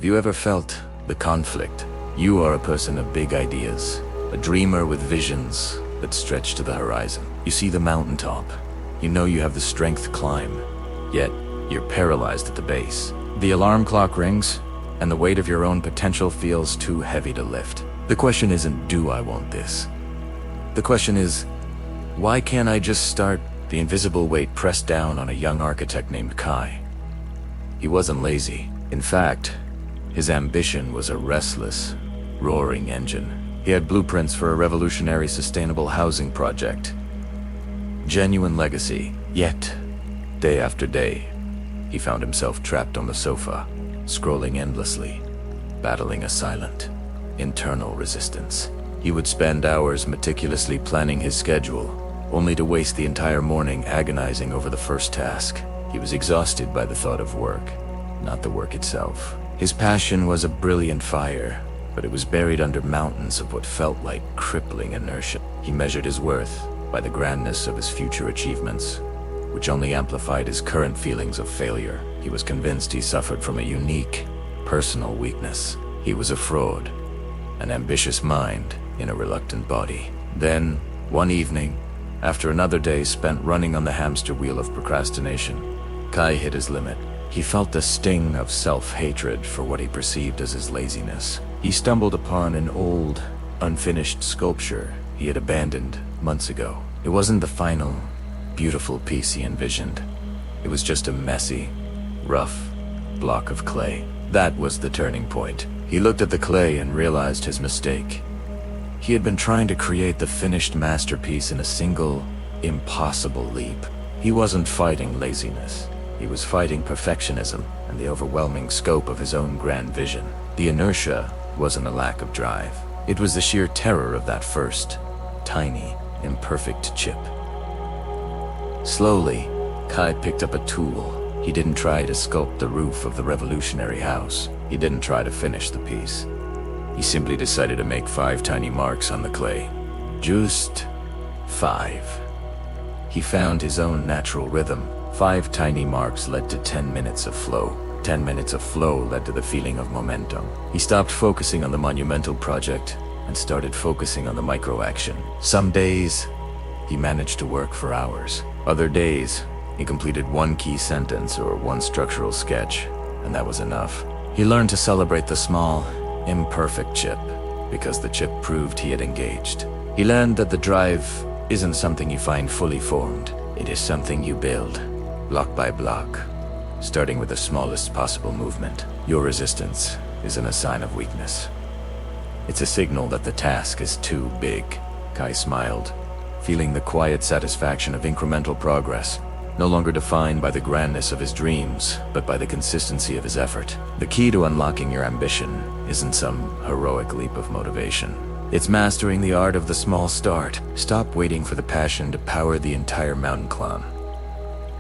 Have you ever felt the conflict? You are a person of big ideas, a dreamer with visions that stretch to the horizon. You see the mountaintop. You know you have the strength to climb, yet you're paralyzed at the base. The alarm clock rings, and the weight of your own potential feels too heavy to lift. The question isn't, do I want this? The question is, why can't I just start? The invisible weight pressed down on a young architect named Kai. He wasn't lazy. In fact, his ambition was a restless, roaring engine. He had blueprints for a revolutionary sustainable housing project. Genuine legacy. Yet, day after day, he found himself trapped on the sofa, scrolling endlessly, battling a silent, internal resistance. He would spend hours meticulously planning his schedule, only to waste the entire morning agonizing over the first task. He was exhausted by the thought of work, not the work itself. His passion was a brilliant fire, but it was buried under mountains of what felt like crippling inertia. He measured his worth by the grandness of his future achievements, which only amplified his current feelings of failure. He was convinced he suffered from a unique, personal weakness. He was a fraud, an ambitious mind in a reluctant body. Then, one evening, after another day spent running on the hamster wheel of procrastination, Kai hit his limit. He felt the sting of self-hatred for what he perceived as his laziness. He stumbled upon an old, unfinished sculpture he had abandoned months ago. It wasn't the final, beautiful piece he envisioned. It was just a messy, rough block of clay. That was the turning point. He looked at the clay and realized his mistake. He had been trying to create the finished masterpiece in a single, impossible leap. He wasn't fighting laziness. He was fighting perfectionism and the overwhelming scope of his own grand vision. The inertia wasn't a lack of drive. It was the sheer terror of that first, tiny, imperfect chip. Slowly, Kai picked up a tool. He didn't try to sculpt the roof of the revolutionary house. He didn't try to finish the piece. He simply decided to make 5 tiny marks on the clay. Just 5. He found his own natural rhythm. 5 tiny marks led to 10 minutes of flow. 10 minutes of flow led to the feeling of momentum. He stopped focusing on the monumental project and started focusing on the micro-action. Some days, he managed to work for hours. Other days, he completed 1 key sentence or 1 structural sketch, and that was enough. He learned to celebrate the small, imperfect chip, because the chip proved he had engaged. He learned that the drive isn't something you find fully formed. It is something you build, block by block, starting with the smallest possible movement. Your resistance isn't a sign of weakness. It's a signal that the task is too big. Kai smiled, feeling the quiet satisfaction of incremental progress, no longer defined by the grandness of his dreams, but by the consistency of his effort. The key to unlocking your ambition isn't some heroic leap of motivation. It's mastering the art of the small start. Stop waiting for the passion to power the entire mountain climb.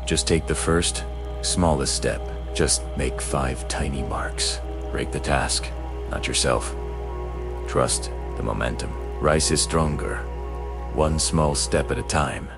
Just take the first, smallest step. Just make 5 tiny marks. Break the task, not yourself. Trust the momentum. Rise is stronger, one small step at a time.